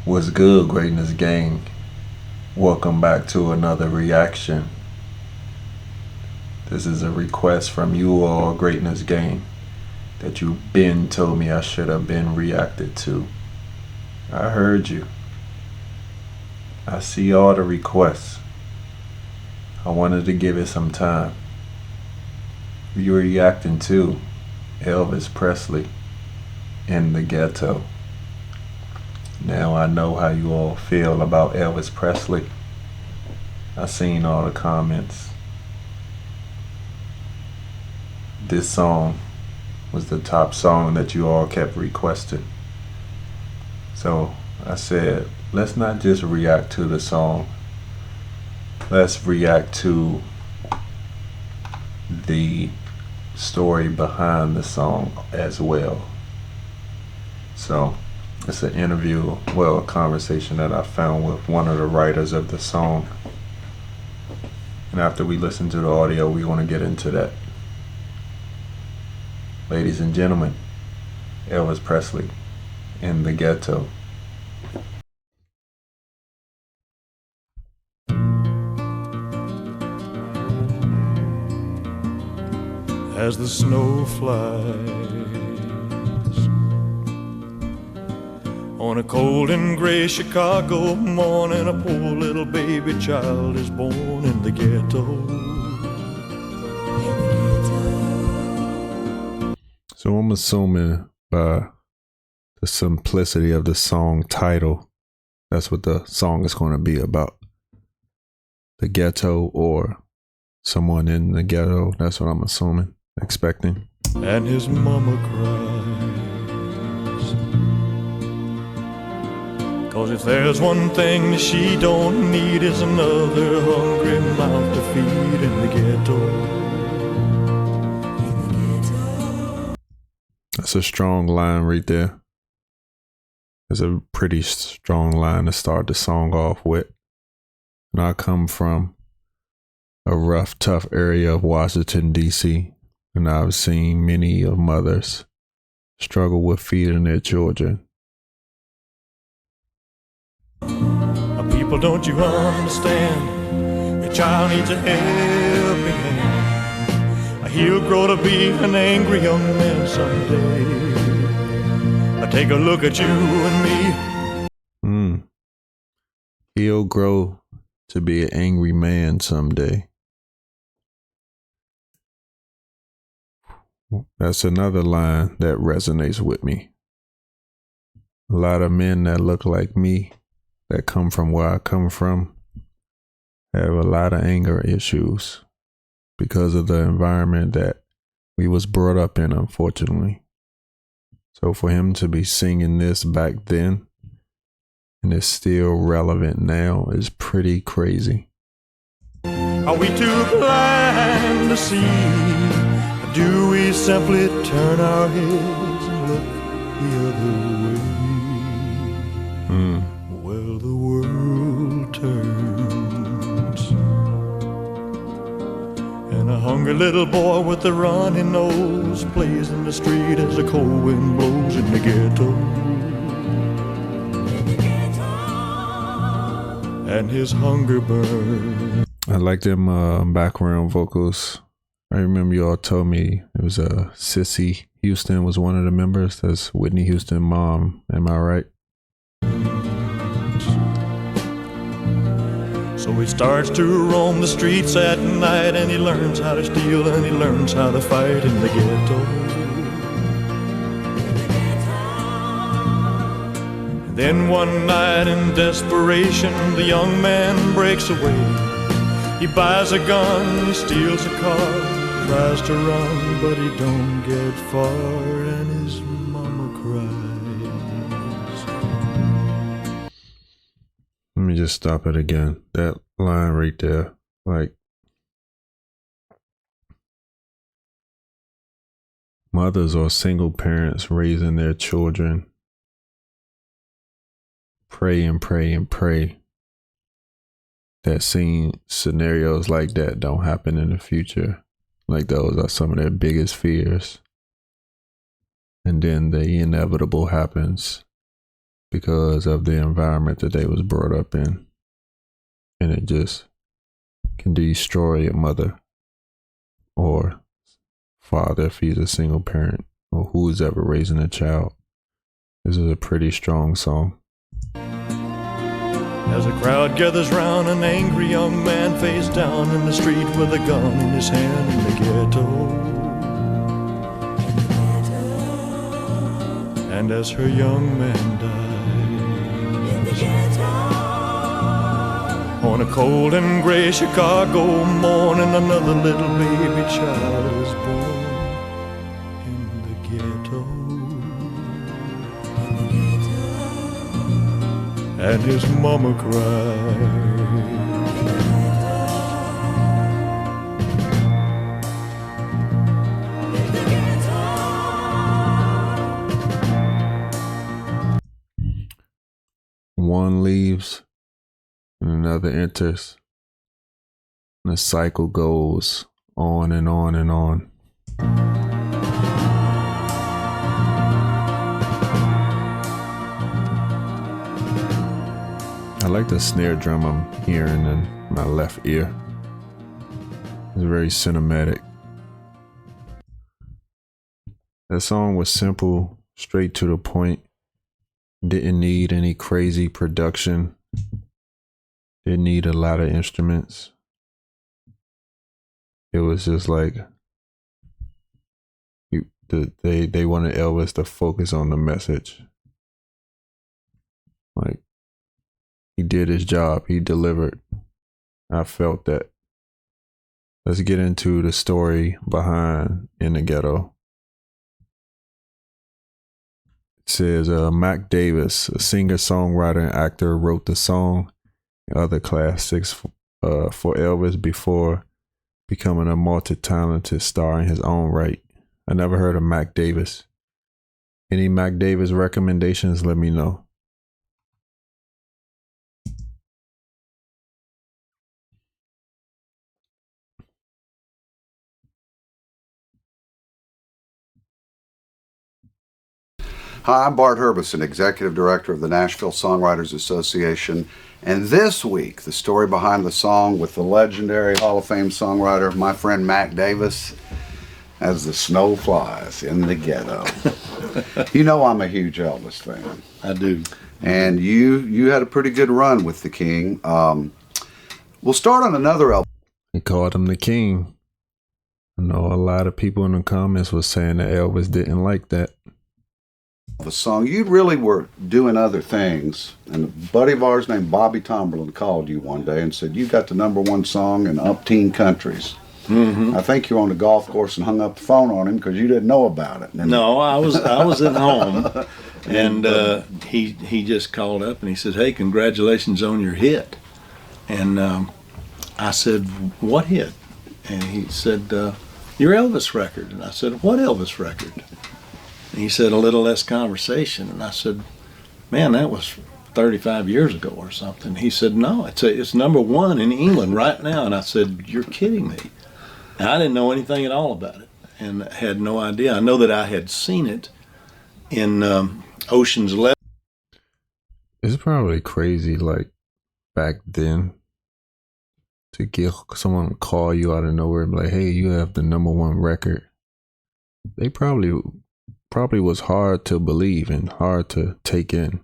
What's good, Greatness Gang? Welcome back to another reaction. This is a request from you all, Greatness Gang, that you been told me I should have been reacted to. I heard you. I see all the requests. I wanted to give it some time. You reacting to Elvis Presley, In the Ghetto. Now I know how you all feel about Elvis Presley. I seen all the comments. This song was the top song that you all kept requesting. So I said, let's not just react to the song. Let's react to the story behind the song as well. So it's an interview, well, a conversation that I found with one of the writers of the song. And after we listen to the audio, we want to get into that. Ladies and gentlemen, Elvis Presley, In the Ghetto. As the snow flies on a cold and gray Chicago morning, a poor little baby child is born in the ghetto. So I'm assuming by the simplicity of the song title, that's what the song is going to be about. The ghetto or someone in the ghetto. That's what I'm assuming, expecting. And his mama cries, 'cause if there's one thing that she don't need, is another hungry mouth to feed in the ghetto. That's a strong line right there. It's a pretty strong line to start the song off with. And I come from a rough, tough area of Washington, D.C., and I've seen many of mothers struggle with feeding their children. People, don't you understand? Your child needs a helping hand. He'll grow to be an angry young man someday. Take a look at you and me. He'll grow to be an angry man someday. That's another line that resonates with me. A lot of men that look like me, that come from where I come from, have a lot of anger issues because of the environment that we was brought up in, unfortunately. So for him to be singing this back then and it's still relevant now is pretty crazy. Are we too blind to see? Or do we simply turn our heads and look the other way? Well, the world turns, and a hungry little boy with a runny nose plays in the street as the cold wind blows in the ghetto. And his hunger burns. I like them background vocals. I remember you all told me it was Sissy Houston was one of the members. That's Whitney Houston's mom. Am I right? So he starts to roam the streets at night, and he learns how to steal, and he learns how to fight in the ghetto. Then one night in desperation, the young man breaks away. He buys a gun, he steals a car, tries to run, but he don't get far, and his mama cries. Let me just stop it again. That line right there, like, mothers or single parents raising their children, pray and pray and pray that scenarios like that don't happen in the future. Like, those are some of their biggest fears. And then the inevitable happens. because of the environment that they was brought up in. And it just can destroy a mother or father if he's a single parent or who is ever raising a child. This is a pretty strong song. As a crowd gathers round, an angry young man face down in the street with a gun in his hand in the ghetto. And as her young man dies on a cold and gray Chicago morning, another little baby child is born in the ghetto. And his mama cried. One leaves and another enters, and the cycle goes on and on and on. I like the snare drum I'm hearing in my left ear. It's very cinematic. That song was simple, straight to the point. Didn't need any crazy production. Didn't need a lot of instruments. It was just like they wanted Elvis to focus on the message. Like, he did his job. He delivered. I felt that. Let's get into the story behind In the Ghetto. It says Mac Davis, a singer, songwriter, and actor, wrote the song and other classics for Elvis before becoming a multi-talented star in his own right. I never heard of Mac Davis. Any Mac Davis recommendations? Let me know. Hi, I'm Bart Herbison, Executive Director of the Nashville Songwriters Association, and this week, the story behind the song with the legendary Hall of Fame songwriter, my friend Mac Davis, As the Snow Flies in the Ghetto. You know I'm a huge Elvis fan. I do. And you had a pretty good run with the King. We'll start on another album. They called him the King. I know a lot of people in the comments was saying that Elvis didn't like that. The song, you really were doing other things, and a buddy of ours named Bobby Tomberlin called you one day and said you got the #1 song in umpteen countries. Mm-hmm. I think you were on the golf course and hung up the phone on him because you didn't know about it. No, I was at home, and he just called up and he said, "Hey, congratulations on your hit." And I said, "What hit?" And he said, "Your Elvis record." And I said, "What Elvis record?" And he said, "A Little Less Conversation." And I said, "Man, that was 35 years ago or something." He said, "No, it's #1 in England right now." And I said, "You're kidding me." And I didn't know anything at all about it and had no idea. I know that I had seen it in Ocean's 11. It's probably crazy, like, back then, to get someone to call you out of nowhere and be like, "Hey, you have the #1 record." They probably was hard to believe and hard to take in.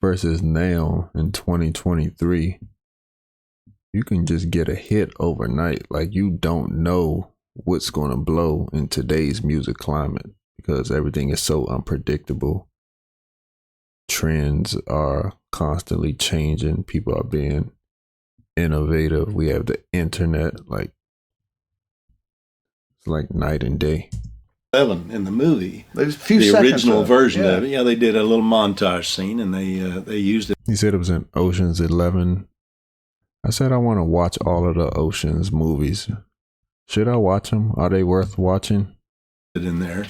Versus now in 2023, you can just get a hit overnight. Like, you don't know what's going to blow in today's music climate because everything is so unpredictable. Trends are constantly changing. People are being innovative. We have the internet. Like, it's like night and day. In the movie, There's a few the seconds original of it, version yeah. of it. Yeah, they did a little montage scene and they used it. He said it was in Ocean's 11. I said I want to watch all of the Ocean's movies. Should I watch them? Are they worth watching? In there.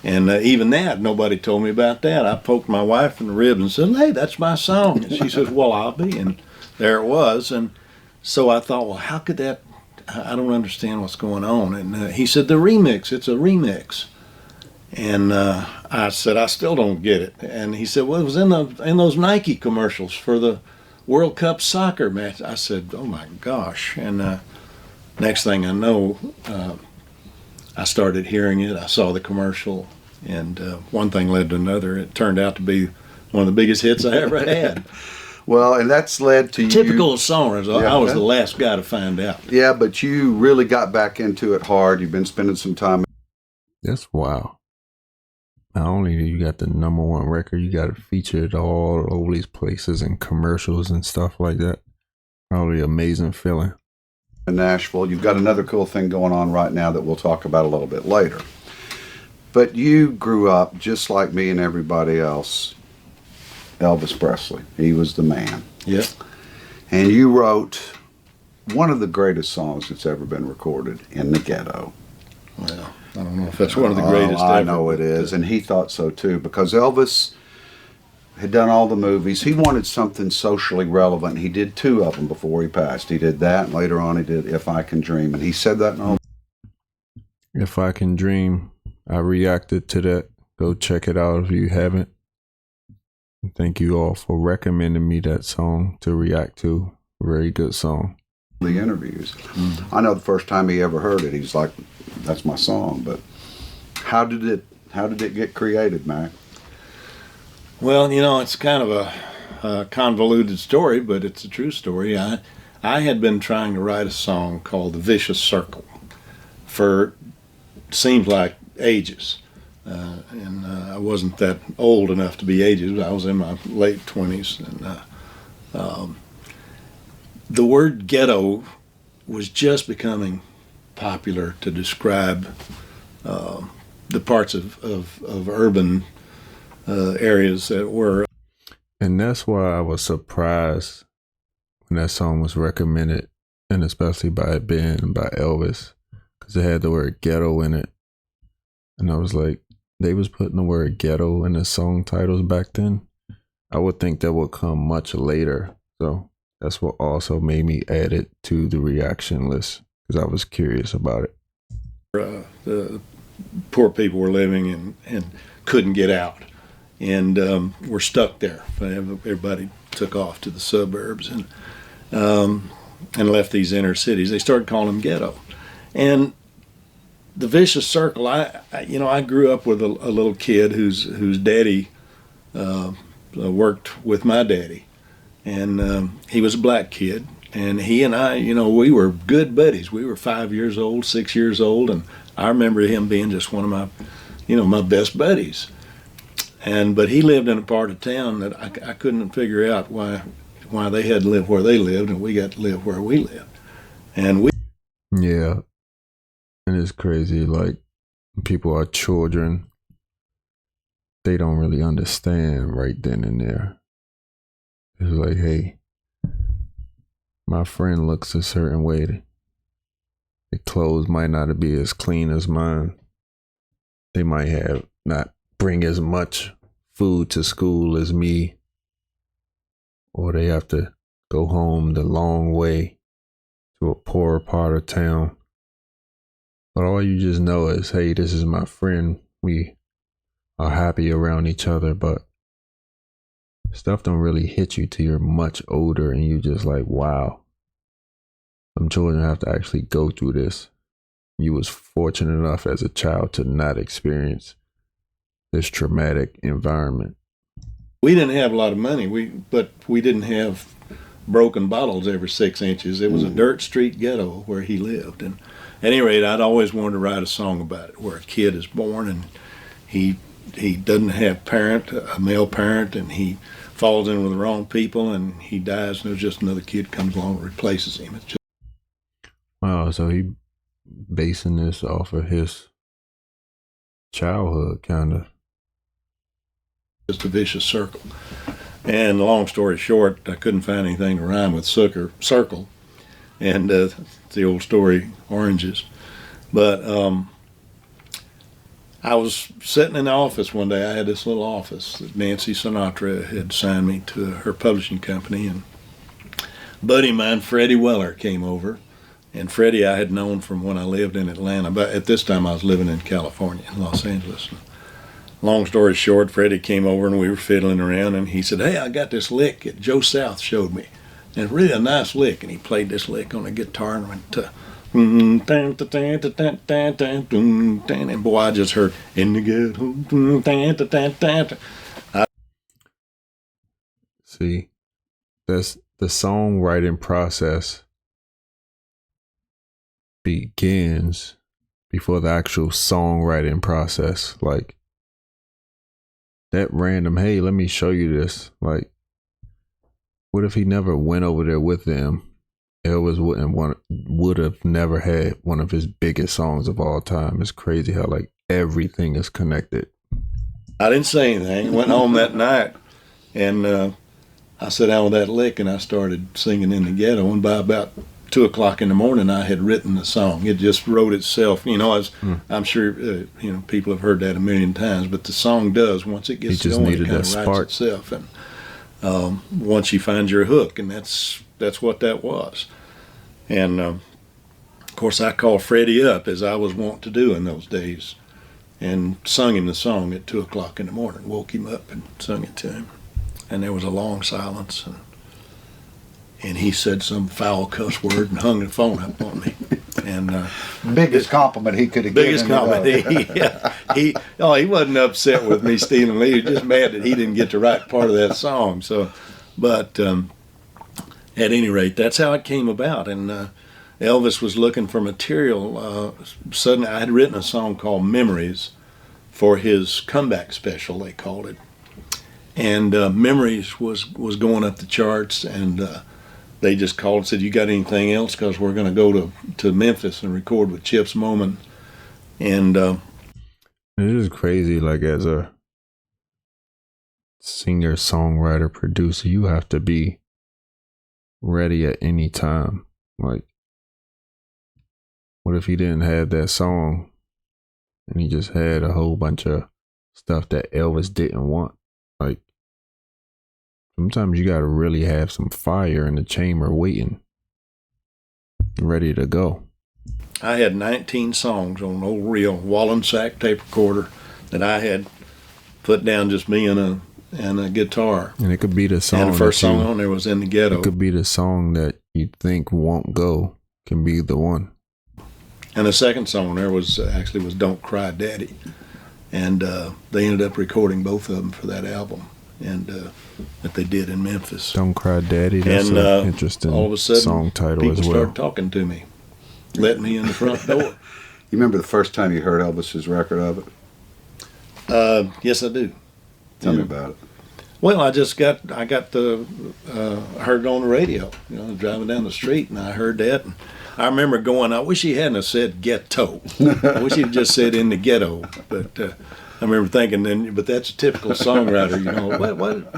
And even that, nobody told me about that. I poked my wife in the ribs and said, "Hey, that's my song." And she says, "Well, I'll be." And there it was. And so I thought, well, how could that, I don't understand what's going on. And he said, "The remix, it's a remix." And I said, I still don't get it. And he said, well, it was in those Nike commercials for the World Cup soccer match. I said, oh my gosh. And next thing I know, I started hearing it. I saw the commercial, and one thing led to another. It turned out to be one of the biggest hits I ever had. Well, and that's led to Typical of songwriters. I was the last guy to find out. Yeah, but you really got back into it hard. You've been spending some time. That's wow. Not only do you got the #1 record, you got it featured all over these places and commercials and stuff like that. Probably amazing feeling. In Nashville. You've got another cool thing going on right now that we'll talk about a little bit later. But you grew up just like me and everybody else, Elvis Presley. He was the man. Yep. And you wrote one of the greatest songs that's ever been recorded, In the Ghetto. Well, I don't know if that's one of the greatest ever. I know it is, and he thought so too, because Elvis had done all the movies. He wanted something socially relevant. He did 2 of them before he passed. He did that, and later on he did If I Can Dream, and he said that in all. If I Can Dream, I reacted to that. Go check it out if you haven't. Thank you all for recommending me that song to react to. Very good song. The interviews. I know the first time he ever heard it, he's like, that's my song. But how did it get created, Mac? Well, it's kind of a convoluted story, but it's a true story. I had been trying to write a song called The Vicious Circle for, seems like, ages. And I wasn't that old enough to be ages. I was in my late 20s. And the word ghetto was just becoming popular to describe the parts of urban areas that were. And that's why I was surprised when that song was recommended, and especially by it being by Elvis, because it had the word ghetto in it. And I was like, they was putting the word ghetto in the song titles back then. I would think that would come much later. So that's what also made me add it to the reaction list, because I was curious about it. The poor people were living and couldn't get out, and were stuck there. Everybody took off to the suburbs and left these inner cities. They started calling them ghetto. And the Vicious Circle, I grew up with a little kid whose daddy worked with my daddy, and he was a black kid, and he and I, we were good buddies. We were 5 years old, 6 years old, and I remember him being just one of my, my best buddies. But he lived in a part of town that I couldn't figure out why they had to live where they lived and we got to live where we lived. And yeah, and it's crazy. Like, people are children. They don't really understand right then and there. It's like, hey, my friend looks a certain way. Their clothes might not be as clean as mine. They might have not bring as much food to school as me, or they have to go home the long way to a poorer part of town. But all you just know is, hey, this is my friend. We are happy around each other, but stuff don't really hit you till you're much older, and you just like, wow, some children have to actually go through this. You was fortunate enough as a child to not experience this traumatic environment. We didn't have a lot of money, but we didn't have broken bottles every 6 inches. It was a dirt street ghetto where he lived. And at any rate, I'd always wanted to write a song about it, where a kid is born and he doesn't have a male parent, and he falls in with the wrong people and he dies, and there's just another kid comes along and replaces him. It's just, wow, so he basing this off of his childhood, kind of. Just a vicious circle. And long story short, I couldn't find anything to rhyme with circle, and the old story, oranges. But I was sitting in the office one day. I had this little office that Nancy Sinatra had signed me to her publishing company, and a buddy of mine, Freddie Weller, came over. And Freddie I had known from when I lived in Atlanta, but at this time I was living in California, in Los Angeles. long story short, Freddie came over and we were fiddling around, and he said, "Hey, I got this lick that Joe South showed me. And it's really a nice lick." And he played this lick on the guitar and went to, and boy, I just heard "In the Ghetto." See, that's the songwriting process begins before the actual songwriting process. Like that random, hey, let me show you this. Like, what if he never went over there with them? Elvis would have never had one of his biggest songs of all time. It's crazy how like everything is connected. I didn't say anything. Went home that night, and I sat down with that lick, and I started singing "In the Ghetto." And by about 2 o'clock in the morning, I had written the song. It just wrote itself. You know, I'm sure you know, people have heard that a million times, but the song does, once it gets going, it kind of writes itself. And once you find your hook, and that's what that was. And of course, I called Freddie up, as I was wont to do in those days, and sung him the song at 2 o'clock in the morning. Woke him up and sung it to him. And there was a long silence, and he said some foul cuss word and hung the phone up on me. And biggest compliment he could have given. Biggest compliment. He wasn't upset with me stealing lead. He was just mad that he didn't get to write part of that song. So, but at any rate, that's how it came about. And Elvis was looking for material. Suddenly, I had written a song called "Memories" for his comeback special, they called it. And "Memories" was going up the charts, and they just called and said, "You got anything else? Because we're going to go to Memphis and record with Chips Moman." And it is crazy. Like, as a singer, songwriter, producer, you have to be ready at any time. Like, what if he didn't have that song and he just had a whole bunch of stuff that Elvis didn't want? Like, sometimes you gotta really have some fire in the chamber waiting, ready to go. I had 19 songs on an old reel Wallensack tape recorder that I had put down, just me and a guitar. And it could be the song. And the first song on there was "In the Ghetto." It could be the song that you think won't go, can be the one. And the second song on there was "Don't Cry Daddy." And they ended up recording both of them for that album, and that they did in Memphis. "Don't Cry Daddy," that's an interesting all of a sudden, song title as well. People started talking to me, let me in the front door. You remember the first time you heard Elvis's record of it? Yes, I do. Tell me about it. Well, I heard it on the radio, you know, driving down the street, and I heard that. And I remember going, I wish he hadn't have said "ghetto." I wish he'd just said "In the Ghetto." But I remember thinking, but that's a typical songwriter, you know.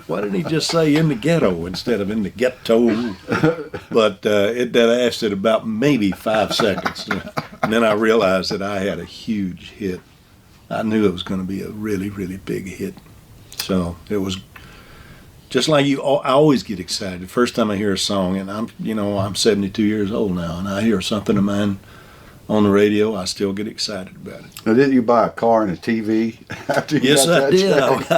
Why didn't he just say "In the Ghetto" instead of "In the Ghetto"? But that lasted about maybe 5 seconds. And then I realized that I had a huge hit. I knew it was going to be a really, really big hit. So it was just like you. I always get excited the first time I hear a song, and I'm 72 years old now, and I hear something of mine on the radio. I still get excited about it. Now, didn't you buy a car and a TV after you Yes, got I that did. check?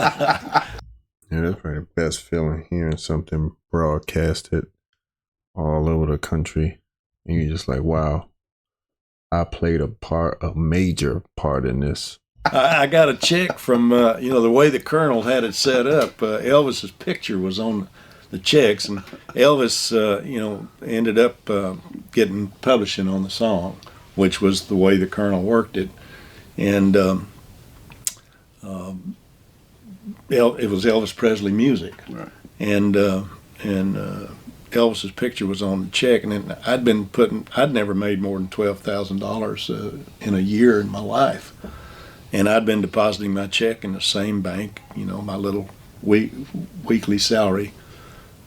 Yeah, that's probably the best feeling, hearing something broadcasted all over the country, and you're just like, wow, I played a major part in this. I got a check from, the way the Colonel had it set up. Elvis's picture was on the checks, and Elvis, ended up getting publishing on the song, which was the way the Colonel worked it. And it was Elvis Presley music. Right. And Elvis's picture was on the check, and then I'd never made more than $12,000 in a year in my life. And I'd been depositing my check in the same bank, my little weekly salary.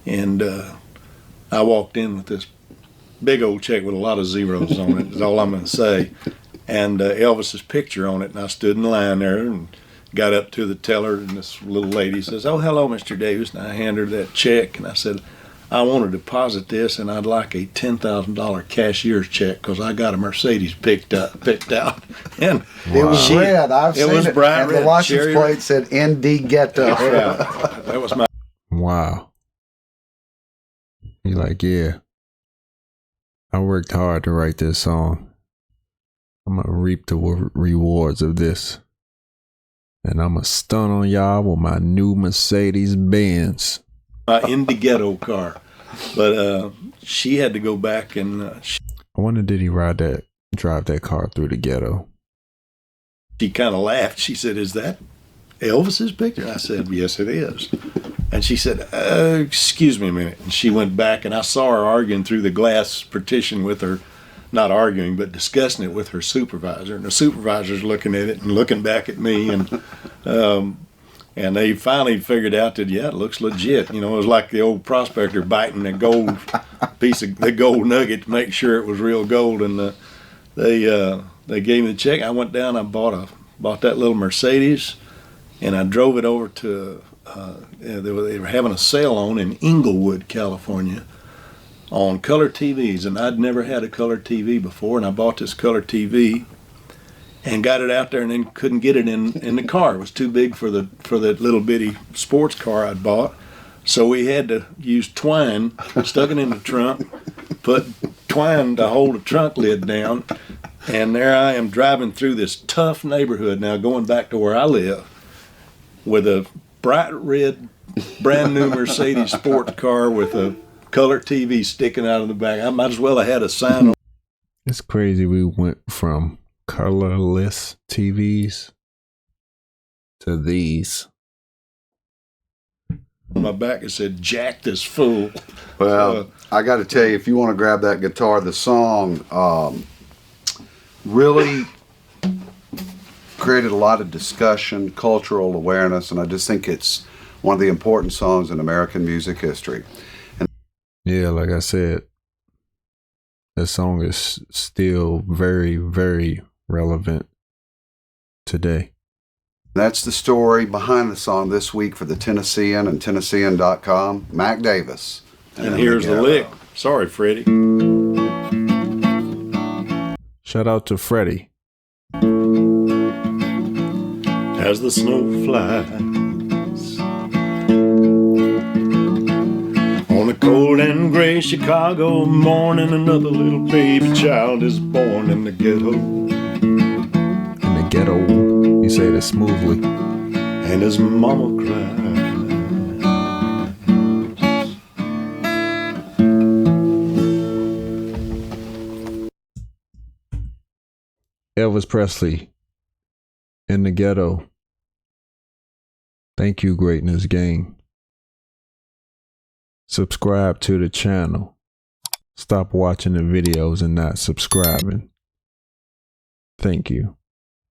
And I walked in with this big old check with a lot of zeros on it, is all I'm going to say. And Elvis's picture on it. And I stood in line there and got up to the teller, and this little lady says, "Oh, hello, Mr. Davis." And I handed her that check, and I said, I want to deposit this, and I'd like a $10,000 cashier's check because I got a Mercedes picked out, and It was red. I've It seen was it. bright and red, the license cherry plate red. said In the Ghetto. Yeah, that was my. Wow. He like, yeah, I worked hard to write this song. I'm gonna reap the rewards of this. And I'm gonna stun on y'all with my new Mercedes Benz. My In the Ghetto car, but she had to go back and I wonder, did he drive that car through the ghetto? she kind of laughed. She said, "Is that Elvis's picture?" I said, "Yes, it is." And she said, "Excuse me a minute." And she went back, and I saw her arguing through the glass partition with her, not arguing, but discussing it with her supervisor. And the supervisor's looking at it and looking back at me, and they finally figured out that, yeah, it looks legit. You know, it was like the old prospector biting a gold piece of the gold nugget to make sure it was real gold. And they gave me the check. I went down. I bought that little Mercedes, and I drove it over to. They were having a sale on in Inglewood, California, on color TVs, and I'd never had a color TV before. And I bought this color TV. And got it out there, and then couldn't get it in the car. It was too big for that little bitty sports car I'd bought. So we had to use twine, stuck it in the trunk, put twine to hold the trunk lid down, and there I am driving through this tough neighborhood now, going back to where I live, with a bright red, brand new Mercedes sports car with a color TV sticking out of the back. I might as well have had a sign on. It's crazy. We went from colorless TVs to these. On my back it said, "Jack this fool." Well, I got to tell you, if you want to grab that guitar, the song really created a lot of discussion, cultural awareness, and I just think it's one of the important songs in American music history. Yeah, like I said, that song is still very, very relevant today. That's the story behind the song this week for the Tennessean and Tennessean.com. Mac Davis. And here's the lick. Sorry, Freddie. Shout out to Freddie. As the snow flies on a cold and gray Chicago morning, another little baby child is born in the ghetto. In the ghetto, you say that smoothly. And his mama cries. Elvis Presley, In the Ghetto. Thank you, Greatness Gang. Subscribe to the channel. Stop watching the videos and not subscribing. Thank you.